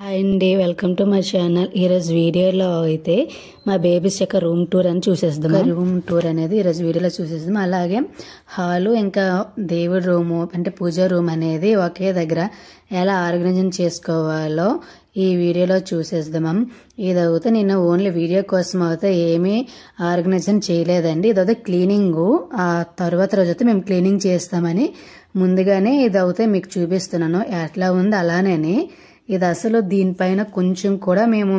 Hi అండి, welcome to my channel. ఈరోజు వీడియోలో అయితే మా బేబీస్ యొక్క రూమ్ టూర్ అని చూసేద్దాం. రూమ్ టూర్ అనేది ఈరోజు వీడియోలో చూసేద్దాం. అలాగే హాలు ఇంకా దేవుడి రూము అంటే పూజ రూమ్ అనేది ఒకే దగ్గర ఎలా ఆర్గనైజేషన్ చేసుకోవాలో ఈ వీడియోలో చూసేద్దాం. ఇదైతే నేను ఓన్లీ వీడియో కోసం అయితే ఏమీ ఆర్గనైజేషన్ చేయలేదండి. ఇదైతే క్లీనింగ్ ఆ తర్వాత రోజు అయితే మేము క్లీనింగ్ చేస్తామని ముందుగానే ఇదైతే మీకు చూపిస్తున్నాను. ఎట్లా ఉంది అలానే ఇది అసలు దీనిపైన కొంచెం కూడా మేము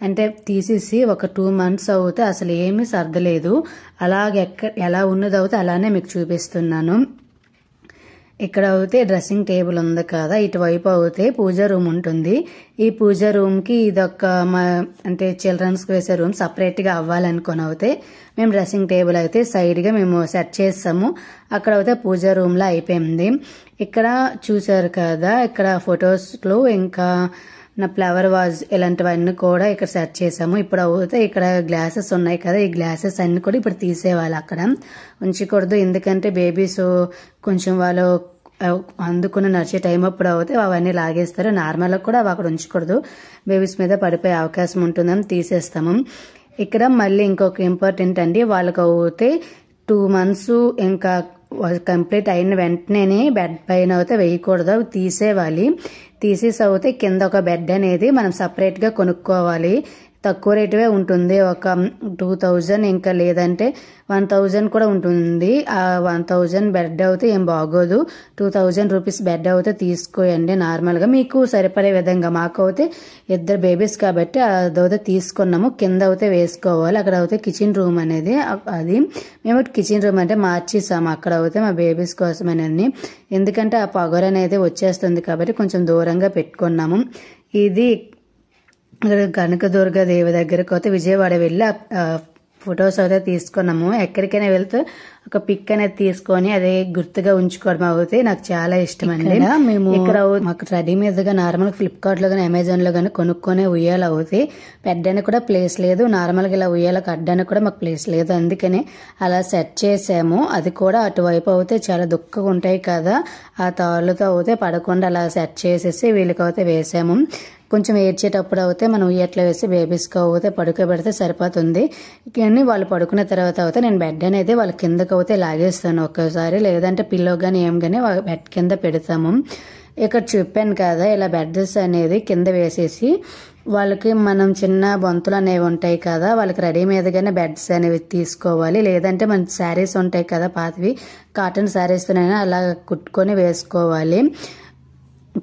అంటే తీసేసి ఒక 2 months అవుతే అసలు ఏమీ సర్దలేదు. అలాగే ఎలా ఉన్నది అవుతే అలానే మీకు చూపిస్తున్నాను. ఇక్కడ అయితే డ్రెస్సింగ్ టేబుల్ ఉంది కదా, ఇటువైపు అయితే పూజ రూమ్ ఉంటుంది. ఈ పూజ రూమ్ కి ఇదొక అంటే చిల్డ్రన్స్ కి వేసే రూమ్ సపరేట్ గా అవ్వాలనుకుని అయితే మేము డ్రెస్సింగ్ టేబుల్ అయితే సైడ్ గా మేము సెట్ చేస్తాము. అక్కడ అయితే పూజ రూమ్ లో అయిపోయింది. ఇక్కడ చూసారు కదా, ఇక్కడ ఫొటోస్ లో ఇంకా నా ఫ్లవర్ వాజ్ ఇలాంటివన్నీ కూడా ఇక్కడ సెట్ చేసాము. ఇప్పుడు అయితే ఇక్కడ గ్లాసెస్ ఉన్నాయి కదా, ఈ గ్లాసెస్ అన్ని కూడా ఇప్పుడు తీసేవాళ్ళు, అక్కడ ఉంచకూడదు. ఎందుకంటే బేబీస్ కొంచెం వాళ్ళు అందుకుని నడిచే టైం అప్పుడు అయితే అవన్నీ లాగేస్తారు. నార్మల్గా కూడా అవి అక్కడ ఉంచకూడదు, బేబీస్ మీద పడిపోయే అవకాశం ఉంటుందని తీసేస్తాము. ఇక్కడ మళ్ళీ ఇంకొక ఇంపార్టెంట్ అండి, వాళ్ళకి అయితే 2 months ఇంకా కంప్లీట్ అయిన వెంటనే బెడ్ పైన అయితే వేయకూడదు, అవి తీసేవాలి. తీసేసి అయితే కింద ఒక బెడ్ అనేది మనం సపరేట్ గా కొనుక్కోవాలి. తక్కువ రేటువే ఉంటుంది, ఒక 2000 ఇంకా లేదంటే 1000 కూడా ఉంటుంది. ఆ 1000 బెడ్ అయితే ఏం బాగోదు. 2000 రూపీస్ బెడ్ అయితే తీసుకోయండి నార్మల్ గా మీకు సరిపడే విధంగా. మాకు అయితే 2 బేబీస్ కాబట్టి అదైతే తీసుకున్నాము. కింద అయితే వేసుకోవాలి. అక్కడ అయితే కిచెన్ రూమ్ అనేది, అది మేము కిచెన్ రూమ్ అంటే మార్చేసాము అక్కడ అయితే మా బేబీస్ కోసం అనేది. ఎందుకంటే ఆ పగర్ అనేది వచ్చేస్తుంది కాబట్టి కొంచెం దూరంగా పెట్టుకున్నాము. ఇది కనకదుర్గ దేవి దగ్గరకు అయితే విజయవాడ వెళ్ళి ఫొటోస్ అయితే తీసుకున్నాము. ఎక్కడికైనా వెళ్తే ఒక పిక్ అనేది తీసుకొని అదే గుర్తుగా ఉంచుకోవడం అయితే నాకు చాలా ఇష్టం అండి. మేము ఇక్కడ మాకు రెడీమేడ్ గా నార్మల్ ఫ్లిప్కార్ట్ లో గానీ అమెజాన్ లో గానీ కొనుక్కొని ఉయ్యాల అవుతాయి. పెట్టడానికి కూడా ప్లేస్ లేదు, నార్మల్ గా ఇలా ఉయ్యాల కట్టడానికి కూడా మాకు ప్లేస్ లేదు. అందుకని అలా సెట్ చేసాము. అది కూడా అటువైపు అయితే చాలా దుఃఖంగా ఉంటాయి కదా, ఆ తాళ్ళతో అయితే పడకుండా అలా సెట్ చేసేసి వీళ్ళకి అయితే వేసాము. కొంచెం ఏడ్చేటప్పుడు అయితే మనం ఉయ్యట్లో వేసి బేబీస్కి అయితే పడుకోబెడితే సరిపోతుంది. కానీ వాళ్ళు పడుకున్న తర్వాత అయితే నేను బెడ్ అనేది వాళ్ళ కిందకు అయితే లాగేస్తాను ఒక్కసారి, లేదంటే పిల్లో కానీ ఏం కానీ బెడ్ కింద పెడతాము. ఇక్కడ చెప్పాను కదా, ఇలా బెడ్స్ అనేది కింద వేసేసి వాళ్ళకి మనం చిన్న బొంతులు అనేవి ఉంటాయి కదా, వాళ్ళకి రెడీమేడ్ గానే బెడ్స్ అనేవి తీసుకోవాలి. లేదంటే మన శారీస్ ఉంటాయి కదా పాతవి, కాటన్ శారీస్తోనైనా అలా కుట్టుకొని వేసుకోవాలి.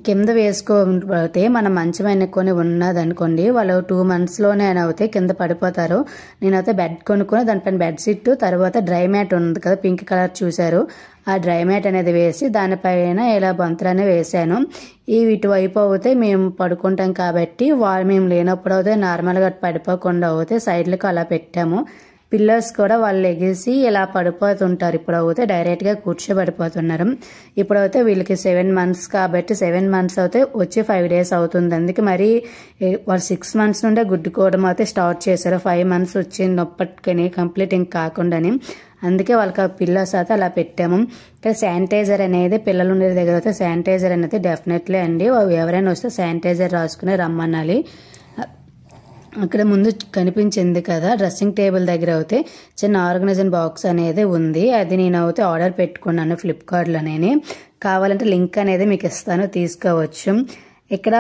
కింద వేసుకోకపోతే మనం మంచం ఎన్నుకొని ఉన్నదనుకోండి, వాళ్ళు 2 months లోనే అయితే కింద పడిపోతారు. నేనైతే బెడ్ కొనుక్కొని దానిపైన బెడ్షీట్ తర్వాత డ్రై మ్యాట్ ఉంది కదా, పింక్ కలర్ చూసారు, ఆ డ్రై మ్యాట్ అనేది వేసి దానిపైన ఇలా బంతులనే వేసాను. ఈ ఇటువైపు అయితే మేము పడుకుంటాం కాబట్టి మేము లేనప్పుడు అయితే నార్మల్గా పడిపోకుండా అయితే సైడ్లకు అలా పెట్టాము. పిల్లర్స్ కూడా వాళ్ళు ఎగిసి ఇలా పడిపోతుంటారు. ఇప్పుడు అయితే డైరెక్ట్ గా కూర్చోబడిపోతున్నారు. ఇప్పుడైతే వీళ్ళకి 7 months కాబట్టి 7 months అయితే వచ్చి 5 days అవుతుంది. అందుకే మరి వాళ్ళు 6 months నుండే గుడ్డుకోవడం అయితే స్టార్ట్ చేశారు. 5 months వచ్చినప్పటికీ కంప్లీట్ ఇంకా కాకుండాని. అందుకే వాళ్ళకి ఆ పిల్లర్స్ అయితే అలా పెట్టాము. ఇక్కడ శానిటైజర్ అనేది పిల్లలు ఉండే దగ్గర అయితే శానిటైజర్ అనేది డెఫినెట్లీ అండి, ఎవరైనా వస్తే శానిటైజర్ రాసుకుని రమ్మనాలి. అక్కడ ముందు కనిపించింది కదా డ్రెస్సింగ్ టేబుల్ దగ్గర అయితే చిన్న ఆర్గనైజేషన్ బాక్స్ అనేది ఉంది. అది నేను అయితే ఆర్డర్ పెట్టుకున్నాను ఫ్లిప్కార్ట్ లోనే. కావాలంటే లింక్ అనేది మీకు ఇస్తాను, తీసుకోవచ్చు. ఇక్కడ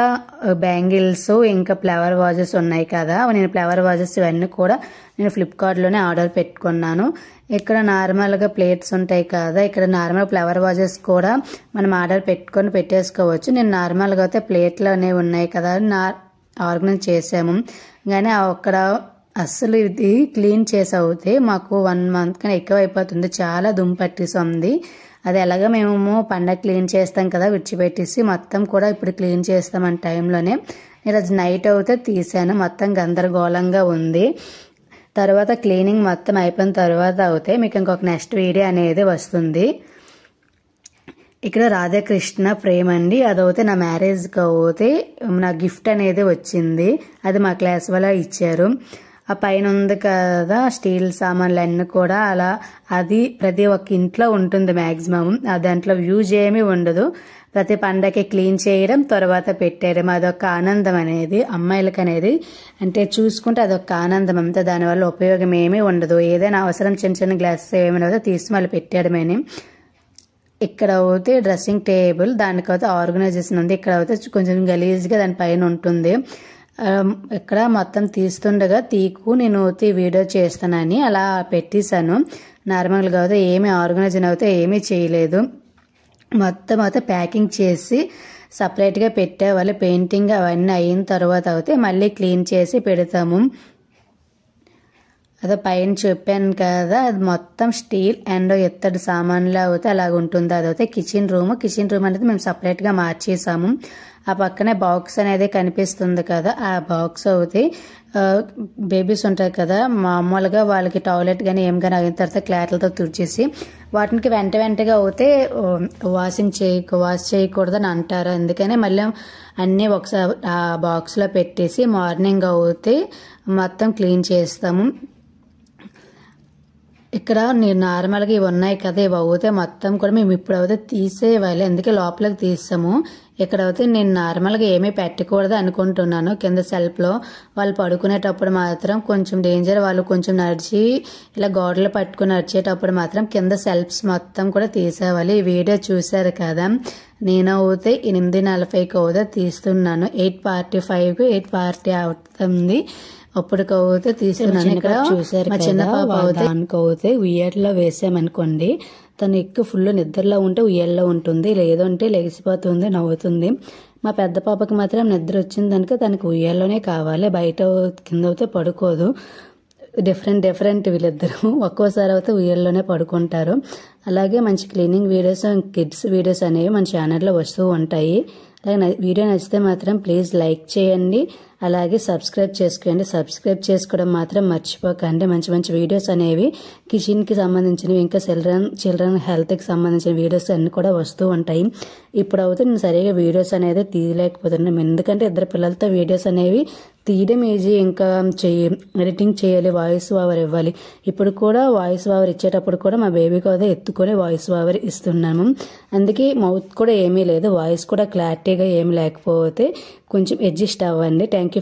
బ్యాంగిల్స్ ఇంకా ఫ్లవర్ వాజెస్ ఉన్నాయి కదా, నేను ఫ్లవర్ వాజెస్ ఇవన్నీ కూడా నేను ఫ్లిప్కార్ట్ లోనే ఆర్డర్ పెట్టుకున్నాను. ఇక్కడ నార్మల్ గా ప్లేట్స్ ఉంటాయి కదా, ఇక్కడ నార్మల్ ఫ్లవర్ వాజెస్ కూడా మనం ఆర్డర్ పెట్టుకొని పెట్టేసుకోవచ్చు. నేను నార్మల్ గా అయితే ప్లేట్లు అనేవి ఉన్నాయి కదా ఆర్గనైజ్ చేసాము. కానీ అక్కడ అస్సలు ఇది క్లీన్ చేసి అవుతే మాకు 1 month కన్నా ఎక్కువ అయిపోతుంది, చాలా దుమ్ము పట్టేస్తుంది. అది ఎలాగ మేము పండగ క్లీన్ చేస్తాం కదా విడిచిపెట్టేసి మొత్తం కూడా ఇప్పుడు క్లీన్ చేస్తామని టైంలోనే ఈరోజు నైట్ అయితే తీసాను. మొత్తం గందరగోళంగా ఉంది. తర్వాత క్లీనింగ్ మొత్తం అయిపోయిన తర్వాత అయితే మీకు ఇంకొక నెక్స్ట్ వీడియో అనేది వస్తుంది. ఇక్కడ రాధాకృష్ణ ఫ్రేమ్ అండి, అదైతే నా మ్యారేజ్కి అయితే నా గిఫ్ట్ అనేది వచ్చింది. అది మా క్లాస్ వల్ల ఇచ్చారు. ఆ పైన ఉంది కదా స్టీల్ సామాన్లు అన్నీ కూడా అలా, అది ప్రతి ఒక్క ఇంట్లో ఉంటుంది మ్యాక్సిమం. దాంట్లో యూజ్ ఏమీ ఉండదు, ప్రతి పండగకి క్లీన్ చేయడం, తర్వాత పెట్టేయడం అదొక ఆనందం అనేది అమ్మాయిలకి అనేది. అంటే చూసుకుంటే అదొక ఆనందం అంతా. దానివల్ల ఉపయోగం ఏమీ ఉండదు. ఏదైనా అవసరం చిన్న చిన్న గ్లాసెస్ ఏమైనా తీసి మళ్ళీ పెట్టేయడమేని. ఇక్కడ అయితే డ్రెస్సింగ్ టేబుల్, దానికైతే ఆర్గనైజేషన్ ఉంది. ఇక్కడ అయితే కొంచెం గలీజ్గా దాని పైన ఉంటుంది. ఇక్కడ మొత్తం తీస్తుండగా నేను వీడియో చేస్తానని అలా పెట్టేశాను. నార్మల్గా అయితే ఏమీ ఆర్గనైజేషన్ అయితే ఏమీ చేయలేదు. మొత్తం అయితే ప్యాకింగ్ చేసి సపరేట్గా పెట్టేవాళ్ళు. పెయింటింగ్ అవన్నీ అయిన తర్వాత అయితే మళ్ళీ క్లీన్ చేసి పెడతాము. అదే పైన చెప్పాను కదా, అది మొత్తం స్టీల్ అండ్ ఎత్తడి సామాన్లు అయితే అలాగ ఉంటుంది. అదైతే కిచెన్ రూమ్ అనేది మేము సపరేట్గా మార్చేసాము. ఆ పక్కనే బాక్స్ అనేది కనిపిస్తుంది కదా, ఆ బాక్స్ అయితే బేబీస్ ఉంటాయి కదా, మామూలుగా వాళ్ళకి టాయిలెట్ కానీ ఏం కానీ అయిన తర్వాత క్లాత్లతో తుడిచేసి వాటికి వెంటగా అయితే వాష్ చేయకూడదని అంటారు. అందుకనే మళ్ళీ అన్నీ ఒకసారి ఆ బాక్స్లో పెట్టేసి మార్నింగ్ అయితే మొత్తం క్లీన్ చేస్తాము. ఇక్కడ నేను నార్మల్గా ఇవి ఉన్నాయి కదా, ఇవి అవుతే మొత్తం కూడా మేము ఇప్పుడు అయితే తీసేయాలి. అందుకే లోపలికి తీస్తాము. ఇక్కడ అయితే నేను నార్మల్గా ఏమీ పెట్టకూడదు అనుకుంటున్నాను. కింద సెల్ఫ్లో వాళ్ళు పడుకునేటప్పుడు మాత్రం కొంచెం డేంజర్. వాళ్ళు కొంచెం నడిచి ఇలా గోడలు పట్టుకుని నడిచేటప్పుడు మాత్రం కింద సెల్ఫ్స్ మొత్తం కూడా తీసేవాలి. ఈ వీడియో చూశారు కదా, నేను అయితే 8:40కి అయితే తీస్తున్నాను. 8:45కి 8:40 అవుతుంది. అప్పటికైతే తీస్తున్నాను. ఇక్కడ చూసారు మా చిన్న పాప అయితే ఉయ్యాలలో వేసామనుకోండి, తను ఎక్కువ ఫుల్ నిద్రలో ఉంటే ఉయ్యాలలో ఉంటుంది, లేదంటే లెగిసిపోతుంది, నవ్వుతుంది. మా పెద్ద పాపకి మాత్రం నిద్ర వచ్చింది కనుక తనకు ఉయ్యాల్లోనే కావాలి, బయట కింద అయితే పడుకోదు. డిఫరెంట్ వీళ్ళిద్దరు ఒక్కోసారి అయితే ఉయ్యాల్లోనే పడుకుంటారు. అలాగే మంచి క్లీనింగ్ వీడియోస్, కిడ్స్ వీడియోస్ అనేవి మన ఛానల్లో వస్తూ ఉంటాయి. అలాగే వీడియో నచ్చితే మాత్రం ప్లీజ్ లైక్ చేయండి, అలాగే సబ్స్క్రైబ్ చేసుకోండి. సబ్స్క్రైబ్ చేసుకోవడం మాత్రం మర్చిపోకండి. మంచి వీడియోస్ అనేవి కిచెన్కి సంబంధించినవి, ఇంకా చిల్డ్రన్ హెల్త్కి సంబంధించిన వీడియోస్ అన్ని కూడా వస్తూ ఉంటాయి. ఇప్పుడు అయితే నేను సరిగా వీడియోస్ అనేది తీయలేకపోతున్నాను, ఎందుకంటే ఇద్దరు పిల్లలతో వీడియోస్ అనేవి తీయడం ఈజీ, ఇంకా ఎడిటింగ్ చేయాలి, వాయిస్ ఓవర్ ఇవ్వాలి. ఇప్పుడు కూడా వాయిస్ ఓవర్ ఇచ్చేటప్పుడు కూడా మా బేబీకి అయితే ఎత్తుకొని వాయిస్ ఓవర్ ఇస్తున్నాము. అందుకే మౌత్ కూడా ఏమీ లేదు, వాయిస్ కూడా క్లారిటీగా ఏమి లేకపోతే కొంచెం అడ్జస్ట్ అవ్వండి. Thank you.